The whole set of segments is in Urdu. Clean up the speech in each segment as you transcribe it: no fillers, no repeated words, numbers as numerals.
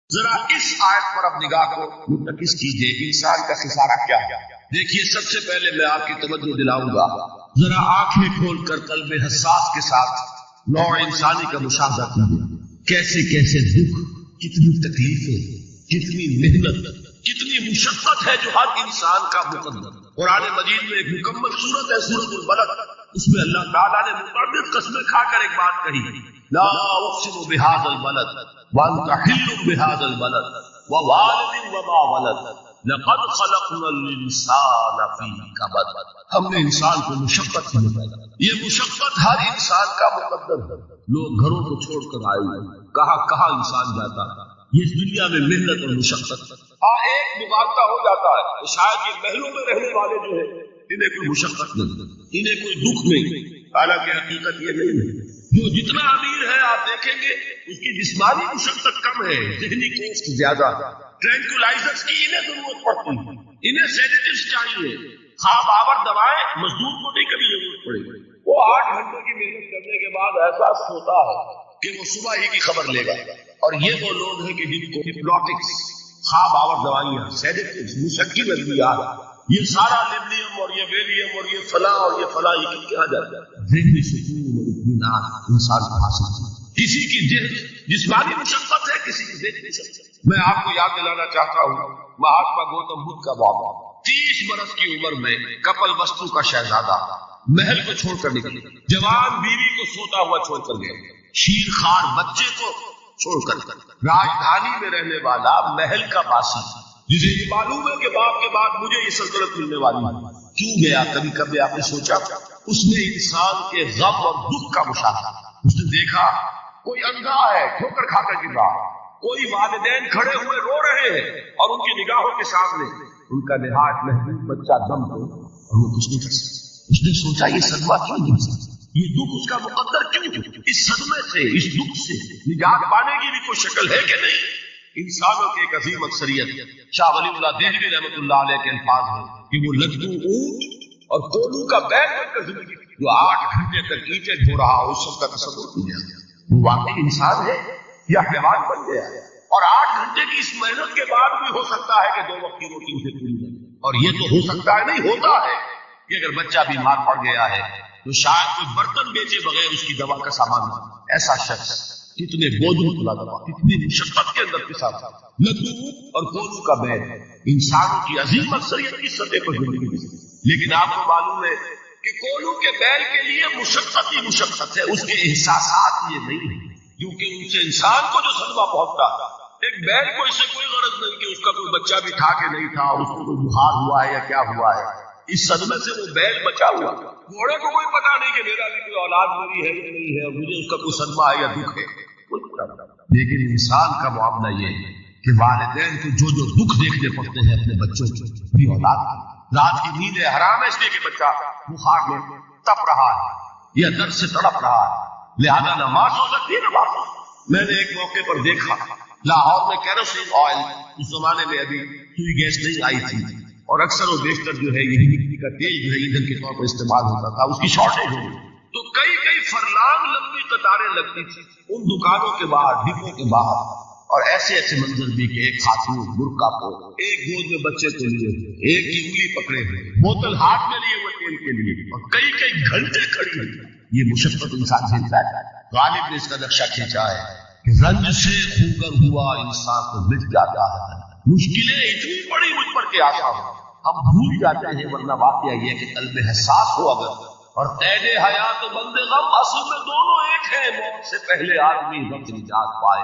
ذرا اس آیت پر اب نگاہ کو مرتکز کیجئے، انسان کا خسارہ کیا ہے۔ دیکھیے، سب سے پہلے میں آپ کی توجہ دلاؤں گا، ذرا آنکھیں کھول کر قلب حساس کے ساتھ نوع انسانی کا مشاہدہ کیجئے۔ کیسے کیسے دکھ، کتنی تکلیفیں، کتنی محنت، کتنی مشقت ہے جو ہر انسان کا مقدر۔ قرآن مجید میں ایک مکمل سورت ہے، سورت البلد، اس میں اللہ تعالیٰ نے متعدد قسمیں کھا کر ایک بات کہی، لا اقسم بہذا البلد وانت حل بہذا البلد ووالد وما ولد لقد خلقنا الانسان فی کبد۔ ہم نے انسان کو مشقت سے پیدا، یہ مشقت ہر انسان کا مقدر ہے۔ لوگ گھروں کو چھوڑ کر آئے، کہاں کہاں انسان جاتا ہے، یہ دنیا میں محنت اور مشقت۔ ہاں، ایک مبالغہ ہو جاتا ہے کہ شاید یہ محلوں میں رہنے والے جو ہیں انہیں کوئی مشقت نہیں، انہیں کوئی دکھ نہیں، حالانکہ حقیقت یہ نہیں ہے۔ جو جتنا امیر ہے آپ دیکھیں گے اس کی جسمانی مشقت کم ہے، ذہنی کوسٹ زیادہ ہے۔ ٹرینکولائزرز کی انہیں ضرورت پڑتی ہے، انہیں سیڈیٹیوز چاہیے، خواب آور دوائیں مزدور کو نہیں کبھی ضرورت پڑے گی۔ وہ 8 گھنٹے کی محنت کرنے کے بعد ایسا سوتا ہے کہ وہ صبح ہی کی خبر لے گا۔ اور یہ وہ لوگ ہیں کہ جن کو ہپنوٹکس، خواب آور دوائیاں، سیڈیٹیوز، مشکل ادویات، یہ سارا لیبنیم اور یہ ویلیم اور یہ فلاں اور یہ فلاں، یہ کیا جاتا ہے؟ ذہنی سکون اور اطمینان انسان کو حاصل ہے۔ کسی کی جسمانی مشقت ہے، کسی کی ذہنی مشقت۔ میں آپ کو یاد دلانا چاہتا ہوں مہاتما گوتم بدھ کا واقعہ۔ 30 برس کی عمر میں کپل وستو کا شہزادہ محل کو چھوڑ کر نکلے، جوان بیوی کو سوتا ہوا چھوڑ کر گیا، شیر خوار بچے کو چھوڑ کر راجدھانی میں رہنے والا محل کا باسی، جسے یہ معلوم ہے کہ باپ کے بعد مجھے یہ سلطنت ملنے والی ہے، کیوں گیا؟ کبھی کبھی آپ نے سوچا؟ اس نے انسان کے غم اور دکھ کا مشاہدہ، اس نے دیکھا کوئی اندھا ہے ٹھوکر کھا کر گر رہا، کوئی والدین کھڑے ہوئے رو رہے ہیں اور ان کی نگاہوں کے سامنے ان کا نہایت محبوب بچہ دم تو اور وہ کچھ نہیں کر سکتا۔ اس نے سوچا یہ صدمہ کیوں نہیں سکتا، یہ دکھ اس کا مقدر کیوں؟ اس صدمے سے، اس دکھ سے نجات پانے کی بھی کوئی شکل ہے کہ نہیں؟ انسانوں کی ایک عظیم اکثریت، شاہ ولی اللہ دہلوی رحمۃ اللہ علیہ کے الفاظ ہیں کہ وہ لگدو اونٹ اور کولو کا بیل بن کر زندگی جو 8 گھنٹے تک اینٹیں ڈھو رہا ہو، اس سب کا تصور کیا وہ واقعی انسان ہے یا حیوان بن گیا ہے؟ اور 8 گھنٹے کی اس محنت کے بعد بھی ہو سکتا ہے کہ 2 وقت کی روٹی سے پوری نہ، اور یہ تو ہو سکتا ہے، نہیں ہوتا ہے کہ اگر بچہ بیمار پڑ گیا ہے تو شاید کوئی برتن بیچے بغیر اس کی دوا کا سامان، ایسا شخص کتنے بوجھوں تلا دوا، کتنی مشقت کے اندر پسا تھا۔ لدو اور کولو کا بیل انسانوں کی عظیم اکثریت کی سطح پر زندگی گزری، لیکن آپ کو معلوم ہے کہ کولو کے بیل کے لیے مشقت ہی مشقت ہے، اس کے احساسات یہ نہیں ہے، کیونکہ ان سے انسان کو جو صدمہ پہنچتا، ایک بیل کو اس سے کوئی غرض نہیں کہ اس کا کوئی بچہ بھی تھا کہ نہیں تھا، اس کو کوئی بخار ہوا ہے یا کیا ہوا ہے، اس صدمے سے وہ بیل بچا ہوا۔ گھوڑے کو کوئی پتا نہیں کہ میرا بھی کوئی اولاد میری ہے یا نہیں ہے، مجھے اس کا کوئی صدمہ ہے یا دکھ ہے، لیکن انسان کا معاملہ یہ ہے کہ والدین کو جو دکھ دیکھنے پڑتے ہیں اپنے بچوں کی، اپنی اولاد کی، رات کی نیندیں حرام ہے اس لیے کہ بچہ بخار میں تپ رہا ہے یا درد سے تڑپ رہا ہے، لہذا نماز ہو سکتی ہے نماز۔ میں نے ایک موقع پر دیکھا لاہور میں کیروسین آئل، اس زمانے میں ابھی سوئی گیس نہیں آئی تھی، اور اکثر و بیشتر جو ہے یہی مٹی کا تیل جو ہے ایندھن کے طور پر استعمال ہوتا تھا، اس کی شارٹیج ہو گئی تو کئی فرلانگ لمبی قطاریں لگتی تھی ان دکانوں کے باہر، ڈپو کے باہر، اور ایسے ایسے منظر بھی کہ ایک خاتون برقع کو، ایک گود میں بچے کو لیے ہوئے، ایک کی انگلی پکڑے ہوئے، بوتل ہاتھ میں لیے ہوئے تیل کے لیے، اور کئی گھنٹے کھڑی ہوئی۔ یہ مشقت انسان جھیلتا ہے۔ غالب نے اس کا نقشہ کھینچا ہے کہ رنج سے خوگر ہوا انسان کو مٹ جاتا ہے، مشکلیں اتنی بڑی مجھ پر کہ آسان ہو، ہم بھول جاتے ہیں، ورنہ واقعہ یہ کہ قلب حساس ہو اگر، اور قید حیات و بند غم اصل میں دونوں ایک ہیں، موت سے پہلے آدمی وقت نجات پائے۔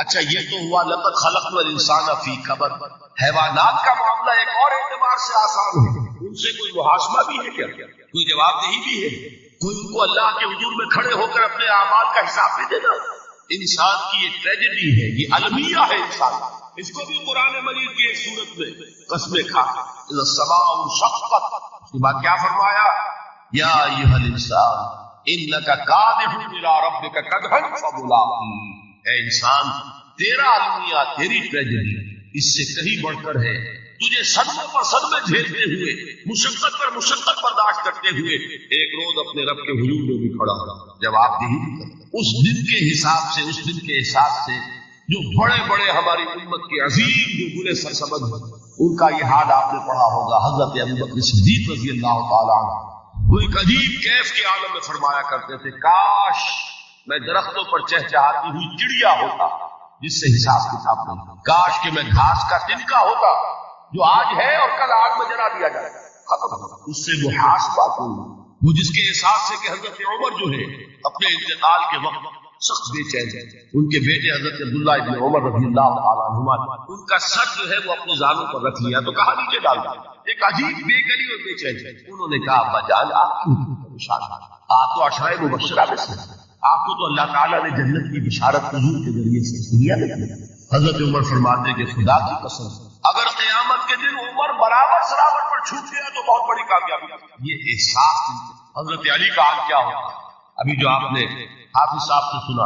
اچھا، یہ تو ہوا لقد خلقنا الانسان فی کبد۔ حیوانات کا معاملہ ایک اور اعتبار سے آسان ہے، ان سے کوئی محاسبہ بھی ہے کیا؟ کوئی جواب دہی بھی ہے؟ کوئی ان کو اللہ کے حضور میں کھڑے ہو کر اپنے اعمال کا حساب بھی دینا؟ انسان کی یہ ٹریجڈی ہے، یہ المیہ ہے انسان، اس کو بھی قرآن مجید کی ایک صورت میں قسمیں کھا، اذا السماء انشقت، اس کے بعد کیا فرمایا؟ یا ایھا الانسان انک کادح الی ربک کدحا فملاقیہ۔ اے انسان، تیرا المیہ، تیری ٹریجڈی اس سے کہیں بڑھ کر ہے، تجھے صدمے پر صدمے جھیلتے ہوئے، مشقت پر مشقت برداشت کرتے ہوئے ایک روز اپنے رب کے حضور میں بھی کھڑا ہو، جواب دہی بھی کر، اس دن کے حساب سے، اس دن کے احساس سے جو بڑے بڑے ہماری امت کے عظیم جو بلے سرسبد ہیں، ان کا یہ حال آپ نے پڑھا ہوگا۔ حضرت ابوبکر صدیق رضی اللہ تعالیٰ عنہ وہ ایک عجیب کیف کے عالم میں فرمایا کرتے تھے، کاش میں درختوں پر چہچہاتی ہوئی چڑیا ہوتا جس سے حساب کتاب نہیں، کاش کہ میں گھاس کا تنکا ہوتا جو آج ہے اور کل آگ میں جلا دیا جائے، ختم ہو، اس سے محاسبہ کوئی، وہ جس کے احساس سے کہ حضرت عمر جو ہے اپنے انتقال کے وقت سخت بے چین ہے، ان کے بیٹے حضرت عبداللہ ابن عمر رضی اللہ تعالیٰ عنہما ان کا سر جو ہے وہ اپنے زانوں پر رکھ لیا تو کہا نیچے ڈال دیا، ایک عجیب بے گلی اور بے چین ہے۔ انہوں نے کہا ابا جان آپ کیوں پریشان ہیں؟ آپ تو عشرہ مبشرہ میں سے، آپ کو تو اللہ تعالیٰ نے جنت کی بشارت حضور کے ذریعے سے دنیا میں دی۔ حضرت عمر فرماتے کہ خدا کی قسم اگر قیامت کے دن عمر برابر سرابر پر چھوٹ گیا تو بہت بڑی کامیابی۔ یہ احساس حضرت علی کا حال کیا ہوگا؟ ابھی جو آپ نے حافظ صاحب سے سنا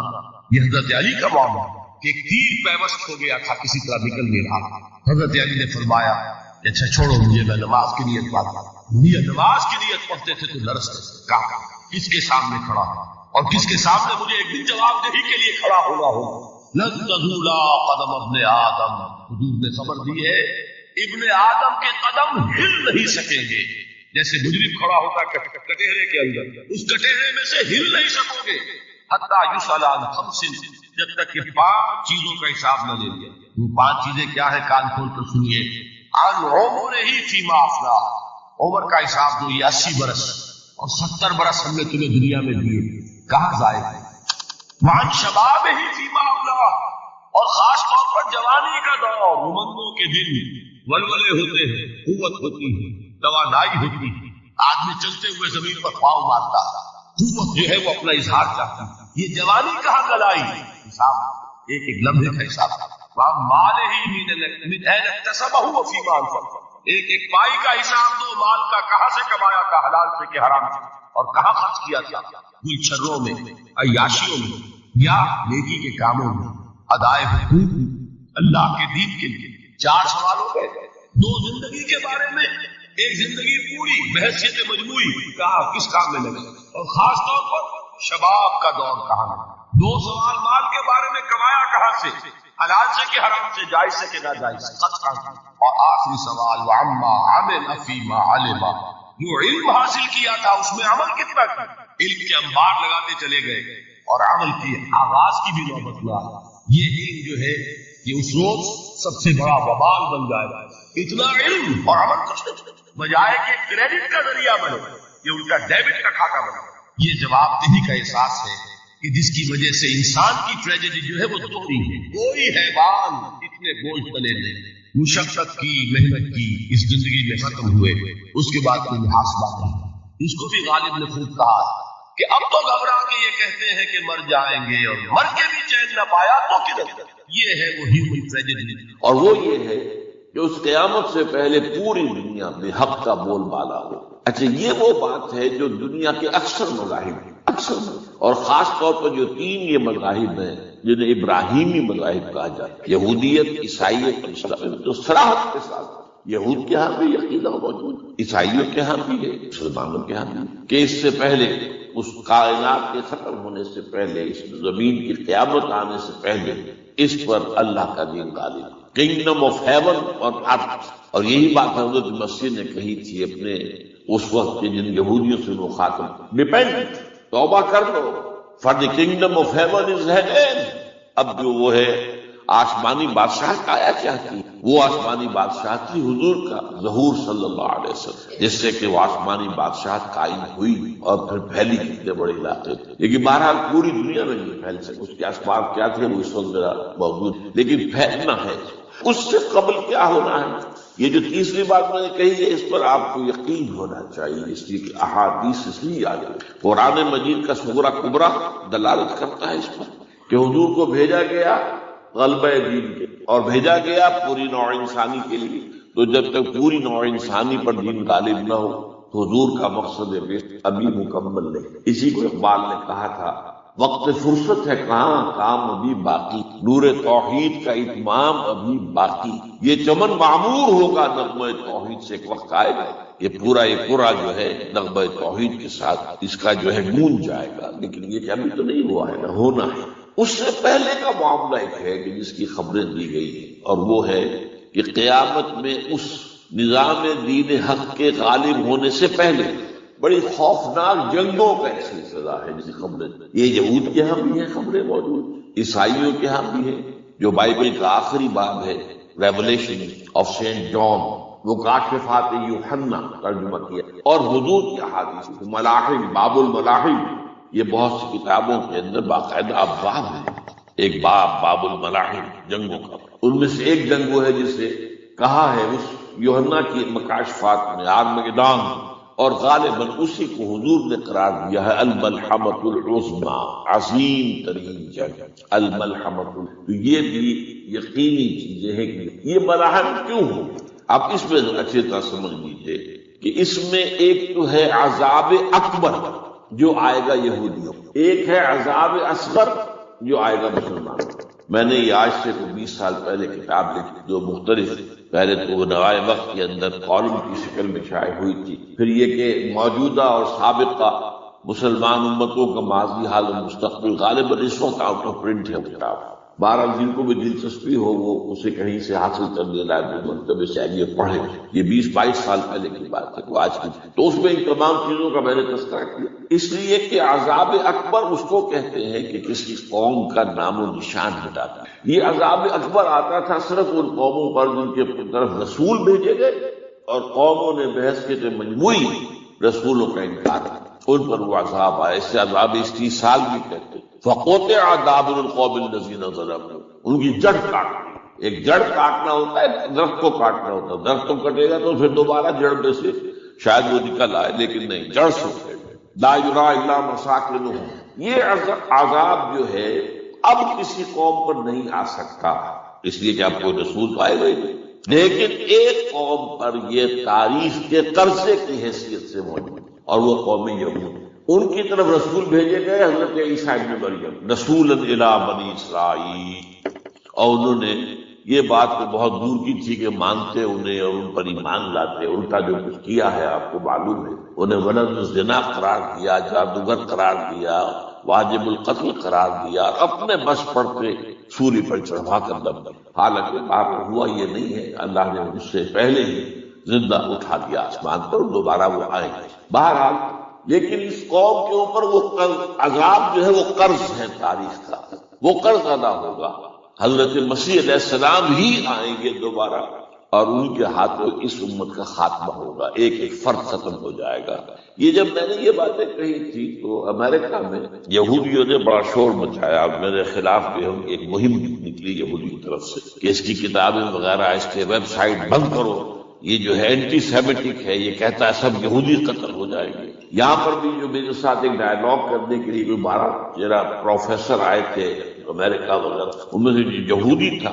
یہ حضرت علی کا معاملہ کہ ایک تیر پیوست ہو گیا تھا، کسی طرح نکل نہیں رہا، حضرت علی نے فرمایا اچھا چھوڑو مجھے، میں نماز کی نیت پڑھتا ہوں۔ نماز کی نیت پڑھتے تھے تو لرزتے تھے، کہا کس کے سامنے کھڑا اور کس کے سامنے مجھے ایک دن جواب دہی کے لیے کھڑا ہونا ہو۔ لن تزولا قدم ابن آدم، حضور نے خبر دی ہے ابن آدم کے قدم ہل نہیں سکیں گے، جیسے مجرم کھڑا ہوتا کٹہرے کے اندر، اس کٹہرے میں سے ہل نہیں سکو گے، حتی یسأل عن خمس، جب تک کہ 5 چیزوں کا حساب نہ لے لیا۔ وہ 5 چیزیں کیا ہے؟ کان کھول کر سنیے۔ عن عمرہ فیما افنا، عمر کا حساب دو، یہ 80 برس اور 70 برس ہم نے تمہیں دنیا میں دیے، کہاں ضائع ہے؟ وعن شبابہ فیما افنا، اور خاص طور پر جوانی کا دور، امنگوں کے دن ولولے ہوتے ہیں، قوت ہوتی ہے، توانائی ہوتی ہے، آدمی چلتے ہوئے زمین پر پاؤں مارتا، قوت جو ہے وہ اپنا اظہار چاہتا، یہ جوانی کہاں گلائی؟ حساب ایک ایک لمحے کا حساب۔ وہاں مال ہی من این اکتسبہ وفیما انفق، ایک ایک پائی کا حساب دو، مال کا کہاں سے کمایا تھا، حلال سے کہ حرام سے، اور کہاں خرچ کیا تھا، گلچھروں میں، عیاشیوں میں، یا نیکی کے کاموں میں، ادائے حقوق اللہ کے دین کے لیے۔ 4 سوال ہو گئے، 2 زندگی کے بارے میں، ایک زندگی پوری بحیثیت مجموعی کہاں کس کام میں لگے، اور خاص طور پر شباب کا دور کہاں ہے۔ 2 سوال مال کے بارے میں، کمایا کہاں سے، حلال سے کہ حرام سے، جائز سے کہ ناجائز سے، قطعاً۔ اور آخری سوال وعما عمل فیما علم، جو علم حاصل کیا تھا اس میں عمل کتنا کیا؟ علم کے انبار لگاتے چلے گئے اور عمل کی آغاز کی بھی نوبت نہ آئی۔ یہ علم جو ہے یہ اس روز سب سے بڑا وبال بن جائے گا، اتنا علم اور عمل کچھ نہیں، بجائے کہ کریڈٹ کا ذریعہ بنے یہ ان کا ڈیبٹ کا کھاتا بنے۔ یہ جواب دہی کا احساس ہے کہ جس کی وجہ سے انسان کی ٹریجڈی جو ہے وہ دوہری ہے۔ کوئی حیوان اتنے بوجھ تلے نہیں، مشقت کی، محنت کی، اس زندگی میں ختم ہوئے، اس کے بعد کوئی محاسبہ نہیں۔ اس کو بھی غالب نے خوب کہا کہ اب تو گھبرا کے یہ کہتے ہیں کہ مر جائیں گے، اور مر کے بھی چین نہ پایا تو کدھر۔ یہ ہے وہ ہیومن ٹریجڈی، اور وہ یہ ہے کہ اس قیامت سے پہلے پوری دنیا میں حق کا بول بالا ہو۔ اچھا یہ وہ بات ہے جو دنیا کے اکثر مذاہب ہیں، اکثر، اور خاص طور پر جو 3 یہ مذاہب ہیں جنہیں ابراہیمی مذاہب کہا جاتا ہے، یہودیت، عیسائیت، اسلام، تو صراحت کے ساتھ یہود کے ہاں بھی عقیدہ موجود، عیسائیوں کے ہاں بھی ہے، مسلمانوں کے ہاں بھی، کہ اس سے پہلے، اس کائنات کے ختم ہونے سے پہلے، اس زمین کی قیامت آنے سے پہلے، اس پر اللہ کا دین غالب، کنگڈم آف ہیون اور ارتھ۔ اور یہی بات حضرت مسیح نے کہی تھی اپنے اس وقت کے جن یہودیوں سے مخاطب، ریپینٹ، توبہ کر لو، for the kingdom of heaven is at hand. اب جو وہ ہے آسمانی بادشاہ آیا کیا تھی، وہ آسمانی بادشاہ تھی حضور کا ظہور صلی اللہ علیہ وسلم، جس سے کہ وہ آسمانی بادشاہ قائم ہوئی اور پھر پھیلی کتنے بڑے علاقے تھے، لیکن بہرحال پوری دنیا میں نہیں پھیل سکے، اس کے اسباب کیا تھے وہ اس وقت ذرا موجود، لیکن پھیلنا ہے۔ اس سے قبل کیا ہونا ہے، یہ جو تیسری بات میں نے کہی ہے اس پر آپ کو یقین ہونا چاہیے، اس لیے کہ احادیث اس لیے آ گئی، قرآن مجید کا سغرا کبرا دلالت کرتا ہے اس پر کہ حضور کو بھیجا گیا غلبہ دین کے، اور بھیجا گیا پوری نوع انسانی کے لیے، تو جب تک پوری نوع انسانی پر دین غالب نہ ہو تو حضور کا مقصد ابھی مکمل نہیں۔ اسی کو اقبال نے کہا تھا، وقت فرصت ہے کہاں، کام ابھی باقی، نور توحید کا اتمام ابھی باقی، یہ چمن معمور ہوگا نغمہ توحید سے، ایک وقت آئے گا یہ پورا جو ہے نغمہ توحید کے ساتھ اس کا جو ہے گونج جائے گا، لیکن یہ ابھی تو نہیں ہوا ہے، نہ ہونا ہے۔ اس سے پہلے کا معاملہ ایک ہے کہ جس کی خبریں دی گئی ہیں، اور وہ ہے کہ قیامت میں اس نظام دین حق کے غالب ہونے سے پہلے بڑی خوفناک جنگوں کا ایک سلسلہ ہے جس کی خبریں، یہ یہود کے ہاں بھی ہیں خبریں موجود، عیسائیوں کے ہاں بھی ہیں، جو بائبل کا آخری باب ہے ریولیشن آف سینٹ جان، وہ کاشفات یوحنا ترجمہ کیا، اور حضور کی احادیث، ملاحم، باب الملاحم، یہ بہت سی کتابوں کے اندر باقاعدہ ابواب ہے، ایک باب الملاحم جنگوں کا، ان میں سے ایک جنگ وہ ہے جسے کہا ہے اس یوحنا کی مکاشفات میں آرمگدان، اور غالباً اسی کو حضور نے قرار دیا ہے الملحمۃ العظمی، عظیم ترین جنگ، الملحمۃ، تو یہ بھی یقینی چیزیں ہیں کہ یہ ملاحم کیوں ہو۔ اب اس میں اچھی طرح سمجھ لیجیے کہ اس میں ایک تو ہے عذاب اکبر جو آئے گا یہودیوں، ایک ہے عذاب اصغر جو آئے گا مسلمانوں۔ میں نے یہ آج سے 20 سال پہلے کتاب لکھی جو مختلف، پہلے تو وہ نوائے وقت کے اندر کالم کی شکل میں شائع ہوئی تھی، پھر یہ کہ موجودہ اور سابقہ مسلمان امتوں کا ماضی، حال و مستقبل، غالباً اس وقت آؤٹ آف پرنٹ ہے کتاب۔ بہرحال جن کو بھی دلچسپی ہو وہ اسے کہیں سے حاصل کر لے، لائبریری مکتبے سے آگے پڑھے۔ یہ 20-22 سال پہلے کی بات ہے، تو آج کی، تو اس میں ان تمام چیزوں کا میں نے تذکرہ کیا، اس لیے کہ عذاب اکبر اس کو کہتے ہیں کہ کسی قوم کا نام و نشان ہٹاتا ہے۔ یہ عذاب اکبر آتا تھا صرف ان قوموں پر جن کے طرف رسول بھیجے گئے اور قوموں نے بحث کے مجموعی رسولوں کا انکار کیا، ان پر وہ عذاب آئے، اسے عذاب استیصال بھی کہتے ہیں۔ فَقُطِعَ دَابِرُ الْقَوْمِ الَّذِينَ ظَلَمُوا، ان کی جڑ کاٹنا، ایک جڑ کاٹنا ہوتا ہے، درخت کو کاٹنا ہوتا ہے، درخت کو کٹے گا تو پھر دوبارہ جڑ میں سے شاید وہ نکل آئے، لیکن نہیں، جڑ سے لا یرا الا مساکنہم۔ یہ عذاب جو ہے اب کسی قوم پر نہیں آ سکتا، اس لیے کہ اب کوئی رسول پائے گئے نہیں، لیکن ایک قوم پر یہ تاریخ کے قرضے کی حیثیت سے موجود، اور وہ قوم یہود، ان کی طرف رسول بھیجے گئے حضرت عیسیٰ ابن مریم، رسولا الی بنی اسرائیل، اور انہوں نے یہ بات تو بہت دور کی تھی کہ مانتے انہیں اور ان پر ایمان لاتے، الٹا جو کچھ کیا ہے آپ کو معلوم ہے، انہیں ولد الزنا قرار دیا، جادوگر قرار دیا، واجب القتل قرار دیا، اپنے بس پڑتے سولی پر چڑھا کر دم دیا، حالانکہ بات ہوا یہ نہیں ہے، اللہ نے اس سے پہلے ہی زندہ اٹھا دیا آسمان پر، دوبارہ وہ آئیں گے۔ بہرحال لیکن اس قوم کے اوپر وہ عذاب جو ہے وہ قرض ہے تاریخ کا، وہ قرض ادا ہوگا، حضرت مسیح علیہ السلام ہی آئیں گے دوبارہ، اور ان کے ہاتھوں اس امت کا خاتمہ ہوگا، ایک ایک فرد ختم ہو جائے گا۔ یہ جب میں نے یہ باتیں کہی تھی تو امریکہ میں یہودیوں نے بڑا شور مچایا، میرے خلاف جو ہے ایک مہم نکلی یہودی کی طرف سے کہ اس کی کتابیں وغیرہ، اس کے ویب سائٹ بند کرو، یہ جو ہے اینٹی سیمیٹک ہے، یہ کہتا ہے سب یہودی قتل ہو جائیں گے۔ یہاں پر بھی جو میرے ساتھ ایک ڈائلاگ کرنے کے لیے کوئی 12 پروفیسر آئے تھے امریکہ وغیرہ، ان میں سے جو یہودی تھا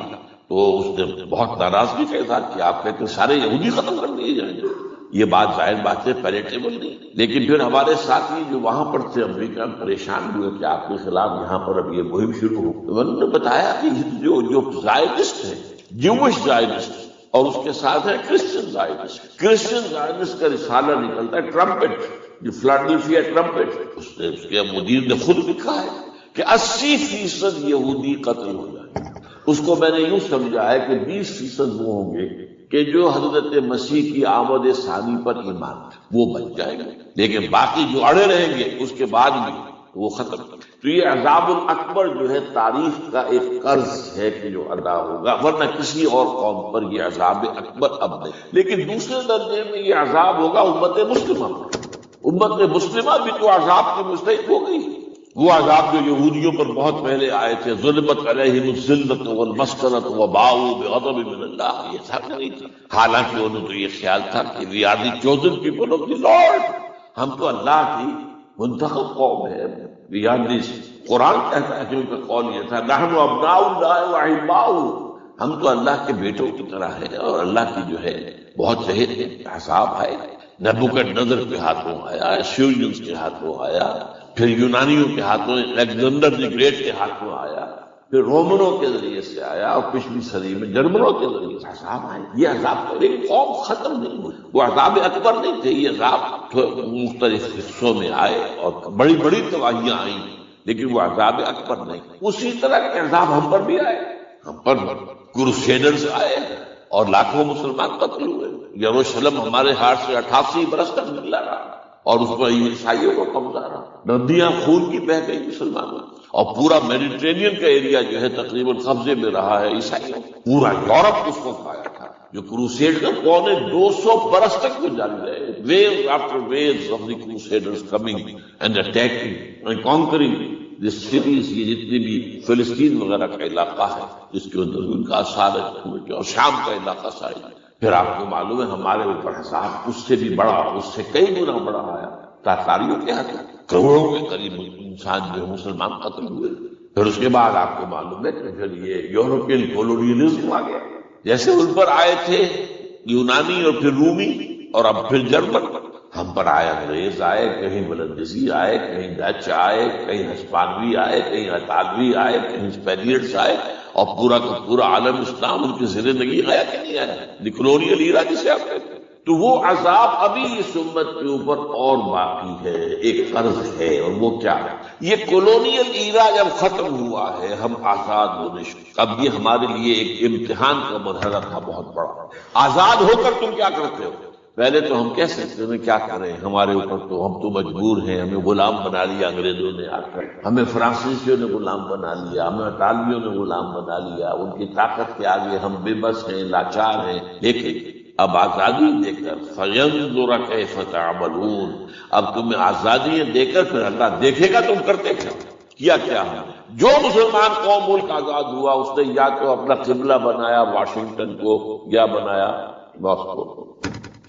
تو اس نے بہت ناراضگی کا اظہار کیا، آپ کہتے ہیں سارے یہودی ختم کر دیے جائیں گے، یہ بات ظاہر بات ہے پیلیٹیبل نہیں، لیکن پھر ہمارے ساتھی جو وہاں پر تھے امریکہ میں پریشان ہوئے کہ آپ کے خلاف یہاں پر اب یہ مہم شروع ہو، تو انہوں نے بتایا کہ جو زائنسٹ ہے، جوش زائنسٹ، اور اس کے ساتھ ہے کرسچن زائنسٹ، کرسچن زائنسٹ کا رسالہ نکلتا ہے ٹرمپٹ، جو فلاڈیلفیا ٹرمپٹ، اس کے مدیر نے خود لکھا ہے کہ 80% یہودی قتل ہو جائے گے۔ اس کو میں نے یوں سمجھا ہے کہ 20% وہ ہوں گے کہ جو حضرت مسیح کی آمد ثانی پر ایمان وہ بچ جائیں گے، لیکن باقی جو اڑے رہیں گے اس کے بعد بھی وہ ختم۔ تو یہ عذاب الاکبر جو ہے تاریخ کا ایک قرض ہے کہ جو ادا ہوگا، ورنہ کسی اور قوم پر یہ عذاب اکبر اب نہیں۔ لیکن دوسرے درجے میں یہ عذاب ہوگا امت مسلمہ پر، امت مسلمہ بھی تو عذاب کی مستحق ہو گئی، وہ عذاب جو یہودیوں پر بہت پہلے آئے تھے، ظلمت علیہم الذلۃ والمسکنۃ وباؤوا بغضب من اللہ، یہ سب نہیں تھا، حالانکہ انہوں تو یہ خیال تھا کہ we are the chosen people of the Lord, ہم تو اللہ کی منتخب قوم ہے، وی آر دی، قرآن کہتا ہے کہ ان کا قول یہ تھا نحن ابناء اللہ واحباؤہ، ہم تو اللہ کے بیٹوں کی طرح ہیں اور اللہ کی جو ہے بہت چہر ہے۔ عذاب آئے، نبوکدنضر کے ہاتھوں آیا، اسیرینز کے ہاتھوں آیا، پھر یونانیوں کے ہاتھوں، الیگزینڈر دی گریٹ کے ہاتھوں آیا، پھر رومنوں کے ذریعے سے آیا، اور پچھلی صدی میں جرمنوں کے ذریعے سے عذاب آئے۔ یہ عذاب لیکن قوم ختم نہیں ہوئی، وہ عذاب اکبر نہیں تھے، یہ عذاب مختلف حصوں میں آئے اور بڑی بڑی تباہیاں آئیں، لیکن وہ عذاب اکبر نہیں. اسی طرح کے عذاب ہم پر بھی آئے، ہم پر کروسیڈرز آئے اور لاکھوں مسلمان قتل ہوئے. یروشلم ہمارے ہاتھ سے 88 برس تک نکلا رہا اور اس پر عیسائیوں کو قبضہ رہا، ندیاں خون کی بہہ گئی مسلمانوں، اور پورا میڈیٹرینین کا ایریا جو ہے تقریباً قبضے میں رہا ہے عیسائیوں. پورا یورپ اس کو پایا تھا. جو کروسیڈ کا 250 برس تک وہ جاری رہے، waves after waves of the crusaders coming and attacking and conquering the cities. یہ جتنی بھی فلسطین وغیرہ کا علاقہ ہے جس کے اندر ان کا اثار ہے، اور شام کا علاقہ سارے. پھر آپ کو معلوم ہے ہمارے اوپر حساب اس سے بھی بڑا، اس سے کئی گنا بڑا آیا. تاتاریوں کے ہاتھ کروڑوں کے قریب انسان جو مسلمان قتل ہوئے. پھر اس کے بعد آپ کو معلوم ہے کہ پھر یہ یورپین کولونیلزم آ گیا. جیسے ان پر آئے تھے یونانی اور پھر رومی اور اب پھر جرمن، ہم پر آئے انگریز آئے، کہیں بلندیزی آئے، کہیں ڈچ آئے، کہیں ہسپانوی آئے، کہیں اطالوی آئے، کہیں اسپینیئرز آئے، اور پورا کا پورا عالم اسلام ان کے زیر نگی آیا کہ نہیں آیا. کلونیل ایرا جسے آپ کہتے ہیں. تو وہ عذاب ابھی اس امت کے اوپر اور باقی ہے، ایک قرض ہے. اور وہ کیا ہے؟ یہ کلونیل ایرا جب ختم ہوا ہے، ہم آزاد ہونے شروع. اب یہ ہمارے لیے ایک امتحان کا مرحلہ تھا بہت بڑا. آزاد ہو کر تم کیا کرتے ہو؟ پہلے تو ہم کہہ سکتے ہیں کیا کریں، ہمارے اوپر تو ہم تو مجبور ہیں، ہمیں غلام بنا لیا انگریزوں نے آ کر، ہمیں فرانسیسیوں نے غلام بنا لیا، ہمیں اطالویوں نے غلام بنا لیا. ان کی طاقت کے آگے ہم بے بس ہیں، لاچار ہیں. لیکن اب آزادی دے کر فَيَنظُرَ كَيْفَ تَعْمَلُونَ، اب تمہیں آزادیاں دے کر پھر اللہ دیکھے گا تم کرتے کیا کیا ہے. جو مسلمان قوم ملک آزاد ہوا اس نے یا تو اپنا قبلہ بنایا واشنگٹن کو، یا بنایا ماسکو کو.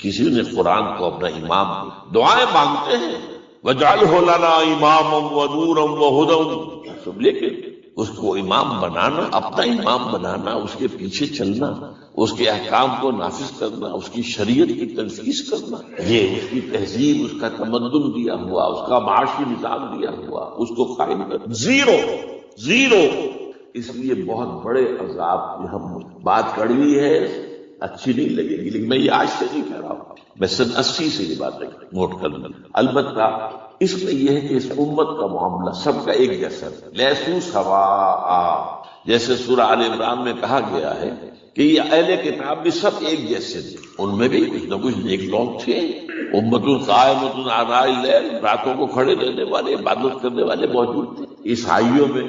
کسی نے قرآن کو اپنا امام دیا. دعائیں مانگتے ہیں وَاجْعَلْهُ لَنَا إِمَامًا وَنُورًا وَهُدًى، لیکن اس کو امام بنانا، اپنا امام بنانا، اس کے پیچھے چلنا، اس کے احکام کو نافذ کرنا، اس کی شریعت کی تنفیذ کرنا، یہ اس کی تہذیب، اس کا تمدن دیا ہوا، اس کا معاشی نظام دیا ہوا، اس کو قائم کرنا. زیرو. اس لیے بہت بڑے عذاب کی ہم بات کڑوی ہے، اچھی نہیں لگے گی، لیکن میں یہ آج سے نہیں کہہ رہا ہوں، میں سن 80 سے یہ بات نوٹ کر لوں. البتہ اس میں یہ ہے کہ اس امت کا معاملہ سب کا ایک جیسا ہے. لیسو سواء، جیسے سورہ آل عمران میں کہا گیا ہے کہ یہ اہل کتاب بھی سب ایک جیسے تھے، ان میں بھی کچھ نہ کچھ نیک لوگ تھے. امت قائمۃ آناء اللیل، راتوں کو کھڑے رہنے والے، عبادت کرنے والے موجود تھے. عیسائیوں میں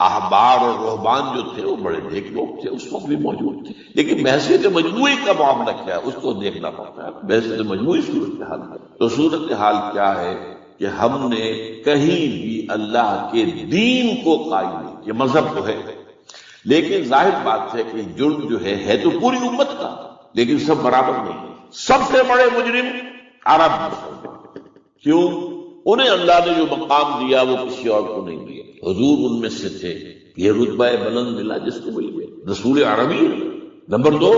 احبار اور رہبان جو تھے وہ بڑے نیک لوگ تھے، اس وقت بھی موجود تھے. لیکن بحثیت مجموعی کا معاملہ کیا ہے اس کو دیکھنا پڑتا ہے، بحثیت مجموعی صورتحال. تو صورتحال کیا ہے کہ ہم نے کہیں بھی اللہ کے دین کو قائم نہیں کیا. مذہب تو ہے لیکن ظاہر بات ہے کہ جرم جو ہے تو پوری امت کا، لیکن سب برابر نہیں. سب سے بڑے مجرم عرب مسلمان. کیوں؟ انہیں اللہ نے جو مقام دیا وہ کسی اور کو نہیں دیا. حضور ان میں سے تھے، یہ رتبہ بلند ملا جس کو مل گیا، رسول عربی. نمبر 2،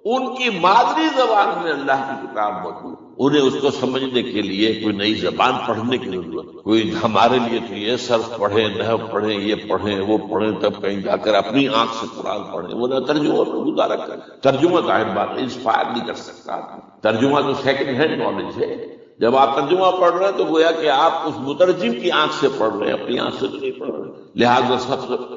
ان کی مادری زبان میں اللہ کی کتاب موجود، انہیں اس کو سمجھنے کے لیے کوئی نئی زبان پڑھنے کی ضرورت. کوئی ہمارے لیے تو یہ صرف پڑھیں، نحو پڑھیں، یہ پڑھیں، وہ پڑھیں، تب کہیں جا کر اپنی آنکھ سے قرآن پڑھیں. وہ نہ ترجمہ پر گزارا کریں. ترجمہ ظاہر بات ہے انسپائر نہیں کر سکتا. ترجمہ تو سیکنڈ ہینڈ نالج ہے. جب آپ ترجمہ پڑھ رہے ہیں تو گویا کہ آپ اس مترجم کی آنکھ سے پڑھ رہے ہیں، اپنی آنکھ سے تو نہیں پڑھ رہے. لہٰذا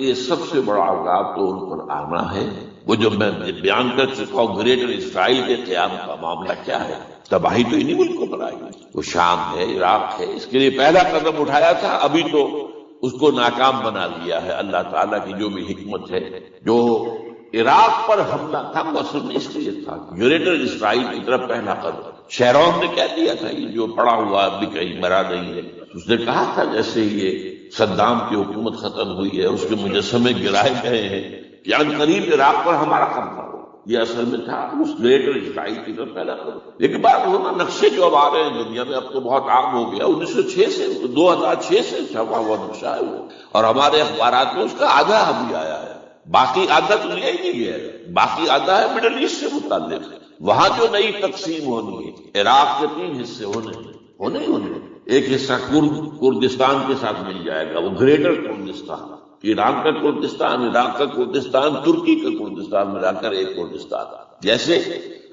یہ سب سے بڑا عذاب تو ان پر آنا ہے. وہ جو میں بیان کر چکا ہوں گریٹر اسرائیل کے قیام کا معاملہ کیا ہے. تباہی تو انہی ملکوں پر آئی ہے. وہ شام ہے، عراق ہے، اس کے لیے پہلا قدم اٹھایا تھا، ابھی تو اس کو ناکام بنا دیا ہے. اللہ تعالیٰ کی جو بھی حکمت ہے. جو عراق پر حملہ تھا وہ اصل میں اس لیے تھا گریٹر اسرائیل کی طرف پہلا قدم. شیرون نے کہہ دیا تھا یہ جو پڑا ہوا ابھی کہیں مرا نہیں ہے. اس نے کہا تھا جیسے یہ صدام کی حکومت ختم ہوئی ہے، اس کے مجسمے گرائے گئے ہیں، یعنی قریب عراق پر ہمارا قبضہ ہو. یہ اصل میں تھا اس گریٹر اسرائیل کی طرف پہلا قدم. لیکن بات ہونا نقشے جو اب آ رہے ہیں دنیا میں اب تو بہت عام ہو گیا. 1906 سے 2006 سے چھپا ہوا نقشہ ہے وہ، اور ہمارے اخبارات میں اس کا آدھا ابھی آیا ہے. باقی آدھا تو لیا ہی نہیں گیا ہے. باقی آدھا ہے مڈل ایسٹ سے متعلق. وہاں جو نئی تقسیم ہونی ہے، عراق کے 3 حصے ہونے. ایک حصہ کردستان کے ساتھ مل جائے گا، وہ گریٹر کردستان. ایران کا کردستان، عراق کا کردستان، ترکی کا کردستان ملا کر ایک کردستان. جیسے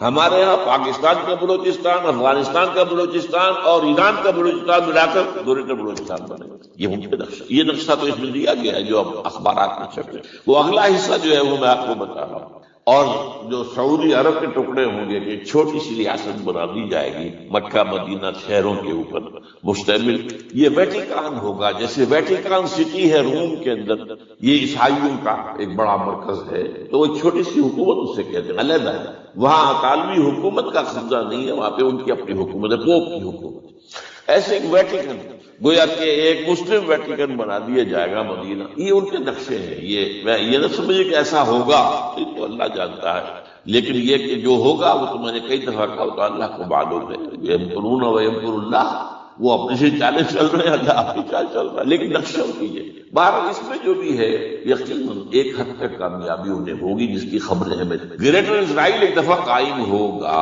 ہمارے ہاں پاکستان کا بلوچستان، افغانستان کا بلوچستان اور ایران کا بلوچستان ملا کر گریٹر بلوچستان بنے گا. یہ ان کے نقشہ، یہ نقشہ تو اس میں دیا گیا ہے جو اب اخبارات میں چھپ رہے. وہ اگلا حصہ جو ہے وہ میں آپ کو بتا رہا ہوں. اور جو سعودی عرب کے ٹکڑے ہوں گے کہ ایک چھوٹی سی ریاست بنا دی جائے گی مکہ مدینہ شہروں کے اوپر مشتمل، یہ ویٹیکان ہوگا. جیسے ویٹیکان سٹی ہے روم کے اندر، یہ عیسائیوں کا ایک بڑا مرکز ہے، تو وہ ایک چھوٹی سی حکومت اسے کہتے ہیں، علیحدہ ہے. وہاں اطالوی حکومت کا قبضہ نہیں ہے، وہاں پہ ان کی اپنی حکومت ہے، پوپ کی حکومت. ایسے ایک ویٹیکن گویا کہ ایک مسلم ویٹیکن بنا دیا جائے گا مدینہ. یہ ان کے نقشے ہیں. یہ نہ سمجھے کہ ایسا ہوگا، یہ تو اللہ جانتا ہے، لیکن یہ کہ جو ہوگا وہ تو میں نے کئی دفعہ کہا تو اللہ کو معلوم ہے. یمکرون و یمکر اللہ، وہ اپنے سے چالیں چل رہے ہیں، اللہ اپنی چال چل رہا ہے، لیکن نقشہ کیجیے. بہرحال اس میں جو بھی ہے یقیناً ایک حد تک کامیابی انہیں ہوگی جس کی خبریں ہمیں. گریٹر اسرائیل ایک دفعہ قائم ہوگا،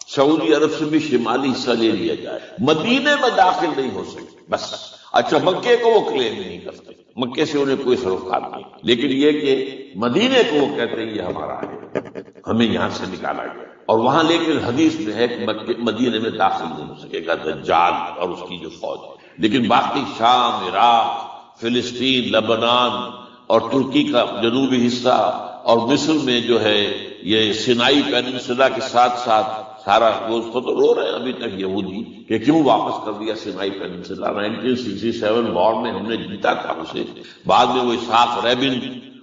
سعودی عرب سے بھی شمالی حصہ لے لیا جائے، مدینے میں داخل نہیں ہو سکتے بس. اچھا مکے کو وہ کلیم نہیں کرتے، مکے سے انہیں کوئی سروکار نہیں، لیکن یہ کہ مدینے کو وہ کہتے ہیں یہ ہمارا ہے، ہمیں یہاں سے نکالا گیا. اور وہاں لیکن حدیث میں ہے کہ مدینے میں داخل نہیں ہو سکے گا دجال اور اس کی جو فوج ہے. لیکن باقی شام، عراق، فلسطین، لبنان اور ترکی کا جنوبی حصہ اور مصر میں جو ہے یہ سینائی پیننسولا کے ساتھ ساتھ سارا وہ اس کو تو رو رہے ہیں ابھی تک یہودی کہ کیوں واپس کر دیا سینائی پیننسولا. 1967 وار میں ہم نے جیتا تھا اسے. بعد میں وہ اسحاق ریبن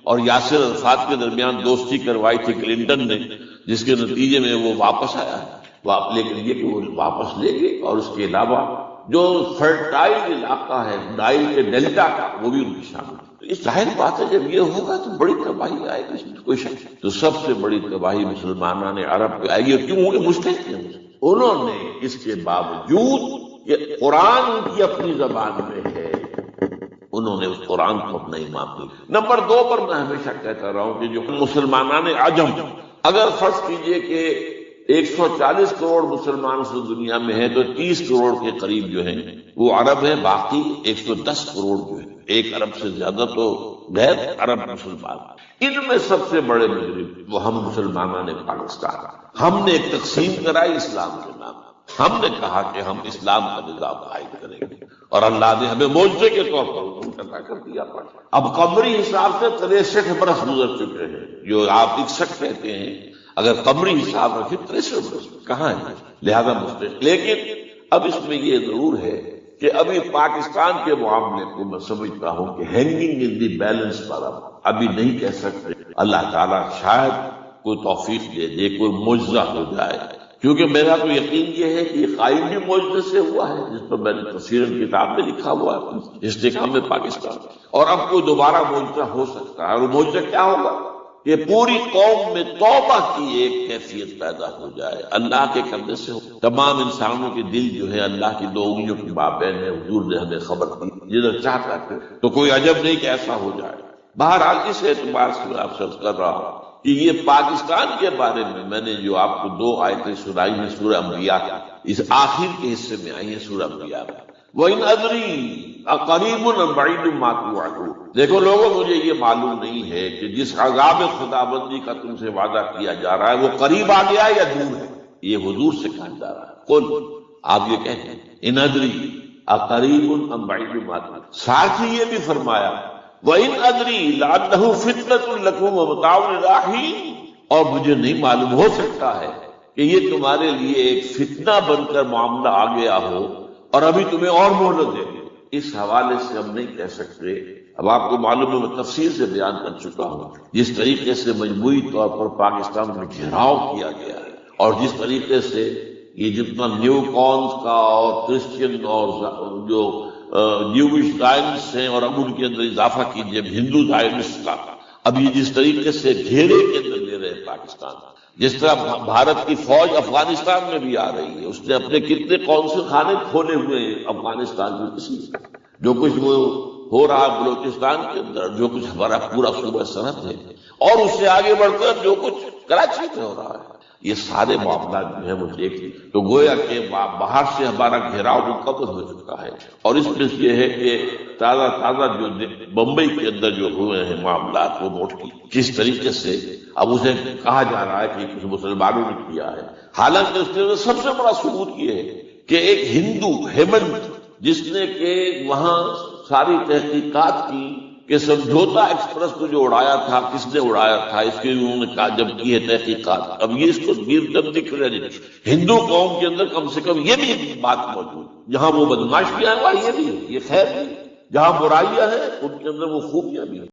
اور یاسر عرفات کے درمیان دوستی کروائی تھی کلنٹن نے، جس کے نتیجے میں وہ واپس آیا. لیکن یہ کہ وہ واپس لے گئے. اور اس کے علاوہ جو فرٹائل علاقہ ہے نائل کے ڈیلٹا کا وہ بھی ان کی شامل ہے. اس ظاہر بات ہے جب یہ ہوگا تو بڑی تباہی آئے گی، اس میں کوئی شک نہیں. تو سب سے بڑی تباہی مسلمانوں نے عرب پہ آئے گی. اور کیوں ہوگی؟ مشترک ہیں انہوں نے اس کے باوجود کہ قرآن ان کی اپنی زبان میں ہے، انہوں نے اس قرآن کو اپنا ایمان دی. نمبر 2 پر میں ہمیشہ کہتا رہا ہوں کہ جو مسلمانان عجم، اگر فرض کیجئے کہ 140 کروڑ مسلمان اس دنیا میں ہیں تو 30 کروڑ کے قریب جو ہیں وہ عرب ہیں، باقی 110 کروڑ جو ہیں، 1 ارب سے زیادہ تو غیر عرب مسلمان. ان میں سب سے بڑے مجرم وہ ہم مسلمانوں نے پاکستان. ہم نے ایک تقسیم کرائی اسلام کے نام. ہم نے کہا کہ ہم اسلام کا نظام قائم کریں گے اور اللہ نے ہمیں معجزے کے طور پر عطا کر دیا. اب قمری حساب سے 63 برس گزر چکے ہیں، جو آپ 61 کہتے ہیں، اگر قمری حساب رکھے 63 برس کہاں ہے، لہذا مستقل. لیکن اب اس میں یہ ضرور ہے کہ ابھی پاکستان کے معاملے کو میں سمجھتا ہوں کہ ہینگنگ ان دی بیلنس پر ابھی نہیں کہہ سکتے. اللہ تعالیٰ شاید کوئی توفیق دے دے، کوئی معجزہ ہو جائے، کیونکہ میرا تو یقین یہ ہے کہ یہ قائم بھی معجزے سے ہوا ہے، جس پر میں نے تفسیر کتاب میں لکھا ہوا ہے استحکام پاکستان. اور اب کوئی دوبارہ معجزہ ہو سکتا ہے. اور معجزہ کیا ہوگا کہ پوری قوم میں توبہ کی ایک کیفیت پیدا ہو جائے. اللہ کے کرنے سے تمام انسانوں کے دل جو ہے اللہ کی 2 انگلیوں کی مابین ہے. حضور نے ہمیں خبر دی، جدھر چاہتا ہے تو کوئی عجب نہیں کہ ایسا ہو جائے. بہرحال اس اعتبار سے میں آپ سے عرض کر رہا ہوں کہ یہ پاکستان کے بارے میں نے جو آپ کو 2 آیتیں سنائی ہیں سورہ انبیاء کی، اس آخر کے حصے میں آئی ہیں سورہ انبیاء میں. وَإِنْ أَدْرِي أَقَرِيبٌ أَمْ بَعِيدٌ مَا تُوعَدُونَ. دیکھو لوگوں، مجھے یہ معلوم نہیں ہے کہ جس عذاب خداوندی کا تم سے وعدہ کیا جا رہا ہے وہ قریب آ گیا یا دور ہے. یہ حضور سے کہا جا رہا ہے. قل، آپ یہ کہیں إِنْ أَدْرِي أَقَرِيبٌ أَمْ بَعِيدٌ مَا تُوعَدُونَ. ساتھ ہی یہ بھی فرمایا وَإِنْ أَدْرِي لَعَلَّهُ فِتْنَةٌ لَكُمْ وَمَتَاعٌ إِلَىٰ حِينٍ. اور مجھے نہیں معلوم، ہو سکتا ہے کہ یہ تمہارے لیے ایک فتنہ بن کر معاملہ آ گیا ہو اور ابھی تمہیں اور مہلت دے دے. اس حوالے سے ہم نہیں کہہ سکتے. اب آپ کو معلوم ہے میں تفصیل سے بیان کر چکا ہوں جس طریقے سے مجموعی طور پر پاکستان میں گھیراؤ کیا گیا ہے، اور جس طریقے سے یہ جتنا نیو کونس کا اور کرسچین اور جو نیوش زائنسٹ ہیں، اور اب ان کے اندر اضافہ کیجیے ہندو زائنسٹ کا، اب یہ جس طریقے سے گھیرے کے اندر لے رہے ہیں پاکستان، جس طرح بھارت کی فوج افغانستان میں بھی آ رہی ہے. اس نے اپنے کتنے قونصل خانے کھولے ہوئے ہیں افغانستان میں. کسی جو کچھ وہ ہو رہا بلوچستان کے اندر، جو کچھ ہمارا پورا صوبہ سرحد ہے، اور اس سے آگے بڑھ کر جو کچھ کراچی میں ہو رہا ہے، یہ سارے معاملات جو ہیں وہ دیکھ لی تو گویا کہ باہر سے ہمارا گھیراؤ مکمل ہو چکا ہے، اور اس میں یہ ہے کہ تازہ جو بمبئی کے اندر جو ہوئے ہیں معاملات وہ نوٹ کی کس طریقے سے اب اسے کہا جا رہا ہے کہ کچھ مسلمانوں نے کیا ہے، حالانکہ اس کے سب سے بڑا ثبوت یہ ہے کہ ایک ہندو ہیمنت جس نے کہ وہاں ساری تحقیقات کی کہ سمجھوتا ایکسپریس کو جو اڑایا تھا کس نے اڑایا تھا، اس کی انہوں نے کہا جب کی ہے تحقیقات، اب یہ اس کو گیو دم دی کریڈٹ، ہندو قوم کے اندر کم سے کم یہ بھی بات موجود، جہاں وہ بدماشیاں ہیں وہاں یہ بھی ہے، یہ خیر نہیں، جہاں برائیاں ہیں ان کے اندر وہ خوبیاں بھی ہیں۔